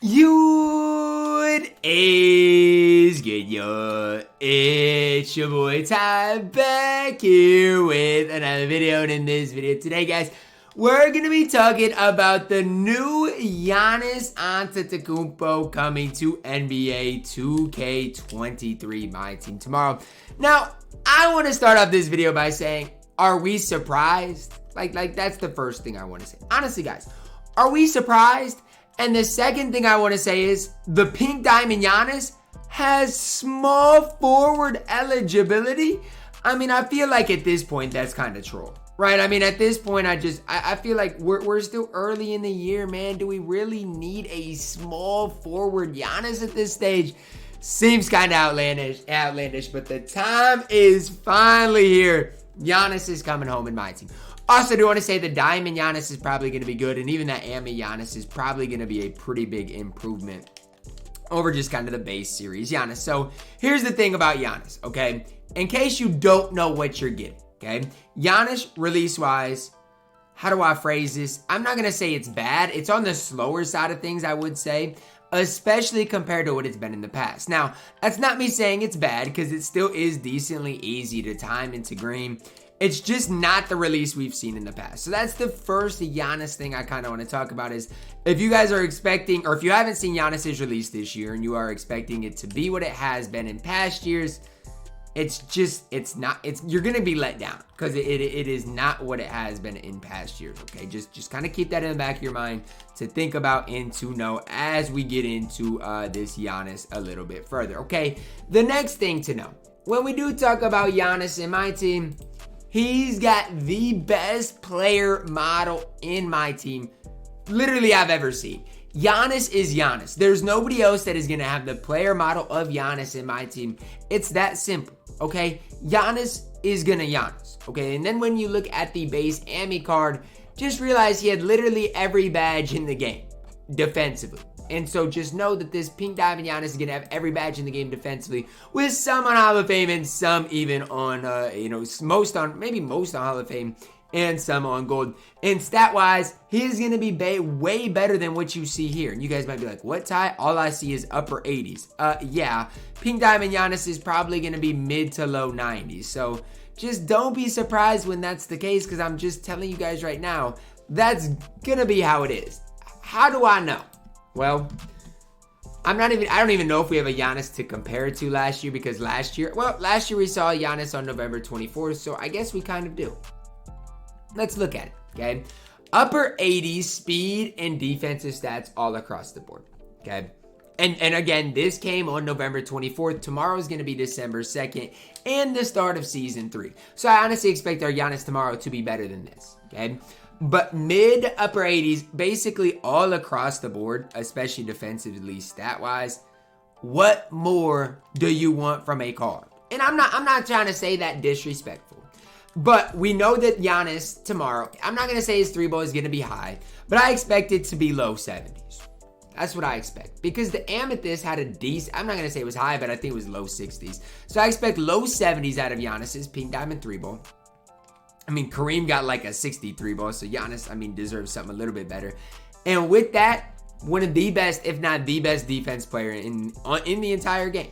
It is good, yo. It's your boy Ty back here with another video. And in this video today, guys, we're going to be talking about the new Giannis Antetokounmpo coming to NBA 2K23 MyTEAM tomorrow. Now, I want to start off this video by saying, are we surprised? Like that's the first thing I want to say. Honestly, guys, are we surprised? And the second thing I want to say is the pink diamond Giannis has small forward eligibility. I mean, I feel like at this point, that's kind of troll, right? I mean, at this point, I feel like we're still early in the year, man. Do we really need a small forward Giannis at this stage? Seems kind of outlandish, but the time is finally here. Giannis is coming home in my team. Also, do want to say the Diamond Giannis is probably going to be good, and even that Ami Giannis is probably going to be a pretty big improvement over just kind of the base series Giannis. So here's the thing about Giannis, okay? In case you don't know what you're getting, okay? Giannis, release-wise, how do I phrase this? I'm not going to say it's bad. It's on the slower side of things, I would say, especially compared to what it's been in the past. Now, that's not me saying it's bad, because it still is decently easy to time into green. It's just not the release we've seen in the past. So that's the first Giannis thing I kind of want to talk about is if you guys are expecting, or if you haven't seen Giannis's release this year and you are expecting it to be what it has been in past years, you're going to be let down because it is not what it has been in past years, okay? Just kind of keep that in the back of your mind to think about and to know as we get into this Giannis a little bit further, okay? The next thing to know, when we do talk about Giannis in my team, he's got the best player model in my team, literally I've ever seen. Giannis is Giannis. There's nobody else that is going to have the player model of Giannis in my team. It's that simple, okay? Giannis is going to Giannis, okay? And then when you look at the base Ami card, just realize he had literally every badge in the game defensively. And so just know that this pink diamond Giannis is going to have every badge in the game defensively, with some on Hall of Fame and some even on, most on Hall of Fame and some on gold. And stat-wise, he is going to be way better than what you see here. And you guys might be like, what, Ty? All I see is upper 80s. Yeah, pink diamond Giannis is probably going to be mid to low 90s. So just don't be surprised when that's the case, because I'm just telling you guys right now, that's going to be how it is. How do I know? Well, I don't even know if we have a Giannis to compare it to last year, because last year we saw Giannis on November 24th, so I guess we kind of do. Let's look at it, okay? Upper 80s speed and defensive stats all across the board, okay? And again, this came on November 24th. Tomorrow is going to be December 2nd and the start of Season 3. So I honestly expect our Giannis tomorrow to be better than this, okay? But mid upper 80s, basically all across the board, especially defensively, stat-wise. What more do you want from a card? And I'm not trying to say that disrespectful, but we know that Giannis tomorrow, I'm not going to say his three ball is going to be high, but I expect it to be low 70s. That's what I expect, because the amethyst had a decent, I'm not going to say it was high, but I think it was low 60s. So I expect low 70s out of Giannis's pink diamond three ball. I mean, Kareem got like a 63 ball, so Giannis, deserves something a little bit better. And with that, one of the best, if not the best defense player in the entire game.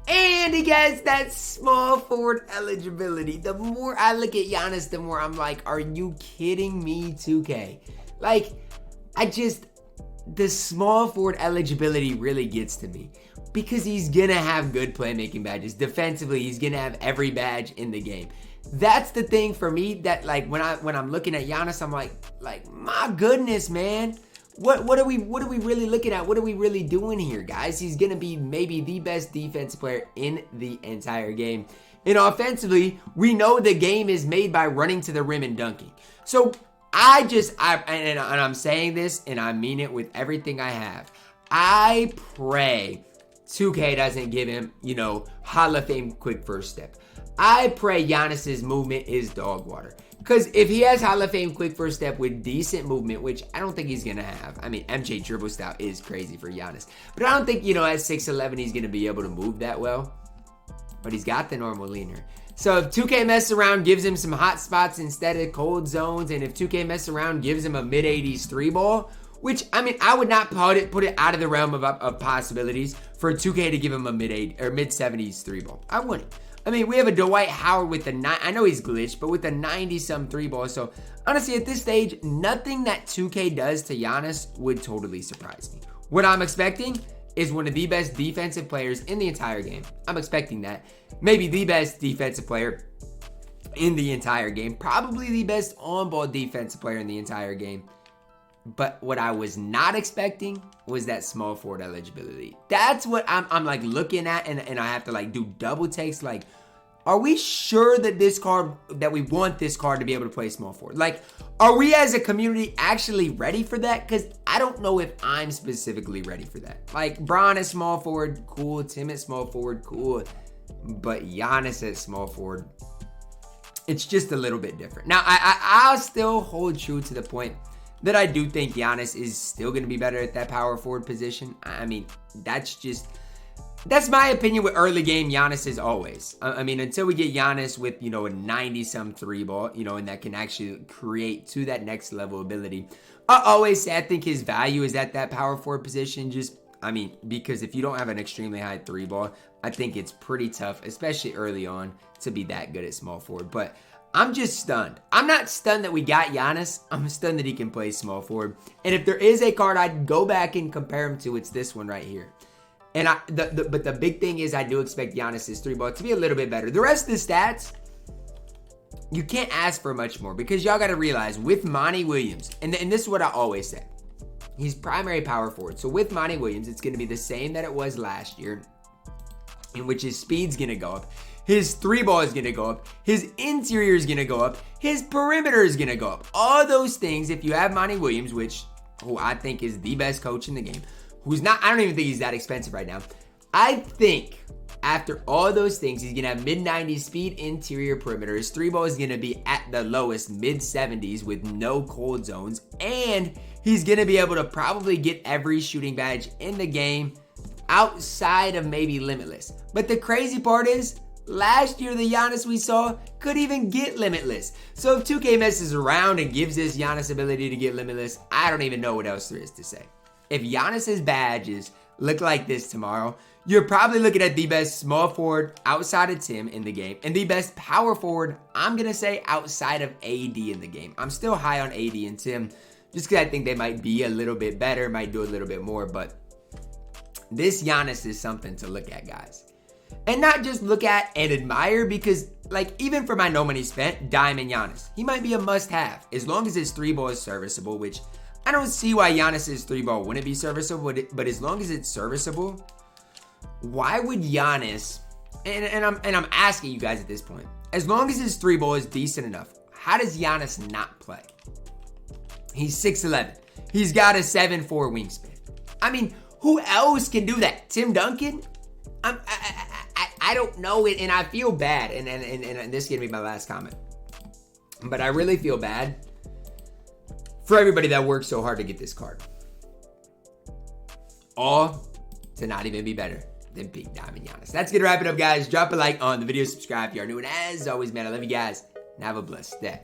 And he gets that small forward eligibility. The more I look at Giannis, the more I'm like, are you kidding me, 2K? Like, the small forward eligibility really gets to me, because he's going to have good playmaking badges. Defensively, he's going to have every badge in the game. That's the thing for me that, like, when I'm looking at Giannis, I'm like my goodness, man, what are we really looking at? What are we really doing here, guys? He's gonna be maybe the best defensive player in the entire game. And offensively, we know the game is made by running to the rim and dunking. So I'm saying this, and I mean it with everything I have. I pray 2K doesn't give him, Hall of Fame quick first step. I pray Giannis's movement is dog water. Because if he has Hall of Fame quick first step with decent movement, which I don't think he's going to have. I mean, MJ dribble style is crazy for Giannis. But I don't think, at 6'11", he's going to be able to move that well. But he's got the normal leaner. So if 2K messes around, gives him some hot spots instead of cold zones, and if 2K messes around, gives him a mid-80s three ball, which, I mean, I would not put it out of the realm of possibilities for 2K to give him a mid-70s 3-ball. I wouldn't. I mean, we have a Dwight Howard with the I know he's glitched, but with the 90-some 3-ball. So, honestly, at this stage, nothing that 2K does to Giannis would totally surprise me. What I'm expecting is one of the best defensive players in the entire game. I'm expecting that. Maybe the best defensive player in the entire game. Probably the best on-ball defensive player in the entire game. But what I was not expecting was that small forward eligibility. That's what I'm like looking at, and I have to like do double takes. Like, are we sure that that we want this card to be able to play small forward? Like, are we as a community actually ready for that? Because I don't know if I'm specifically ready for that. Like, Bron at small forward, cool. Tim at small forward, cool. But Giannis at small forward, it's just a little bit different. Now, I'll still hold true to the point that I do think Giannis is still going to be better at that power forward position. I mean, that's my opinion with early game Giannis is always. I mean, until we get Giannis with, a 90-some 3-ball, and that can actually create to that next level ability. I always say I think his value is at that power forward position. Because if you don't have an extremely high 3-ball, I think it's pretty tough, especially early on, to be that good at small forward. But I'm just stunned. I'm not stunned that we got Giannis. I'm stunned that he can play small forward. And if there is a card I'd go back and compare him to, it's this one right here. And but the big thing is I do expect Giannis's 3-ball to be a little bit better. The rest of the stats, you can't ask for much more, because y'all got to realize with Monty Williams, and this is what I always say, he's primary power forward. So with Monty Williams, it's going to be the same that it was last year, in which his speed's going to go up. His 3-ball is going to go up. His interior is going to go up. His perimeter is going to go up. All those things, if you have Monty Williams, who I think is the best coach in the game, I don't even think he's that expensive right now. I think after all those things, he's going to have mid-90s speed, interior, perimeter. His 3-ball is going to be at the lowest, mid-70s with no cold zones. And he's going to be able to probably get every shooting badge in the game outside of maybe Limitless. But the crazy part is, last year, the Giannis we saw could even get Limitless. So if 2K messes around and gives this Giannis ability to get Limitless, I don't even know what else there is to say. If Giannis's badges look like this tomorrow, you're probably looking at the best small forward outside of Tim in the game, and the best power forward, I'm going to say, outside of AD in the game. I'm still high on AD and Tim, just because I think they might be a little bit better, might do a little bit more, but this Giannis is something to look at, guys. And not just look at and admire, because, like, even for my no money spent, Diamond Giannis, he might be a must-have, as long as his 3-ball is serviceable, which I don't see why Giannis's 3-ball wouldn't be serviceable, but as long as it's serviceable, why would Giannis, and I'm asking you guys at this point, as long as his 3-ball is decent enough, how does Giannis not play? He's 6'11". He's got a 7'4" wingspan. I mean, who else can do that? Tim Duncan? I don't know it, and I feel bad, and this is going to be my last comment, but I really feel bad for everybody that worked so hard to get this card. All to not even be better than Pink Diamond Giannis. That's going to wrap it up, guys. Drop a like on the video, subscribe if you are new, and as always, man, I love you guys, and have a blessed day.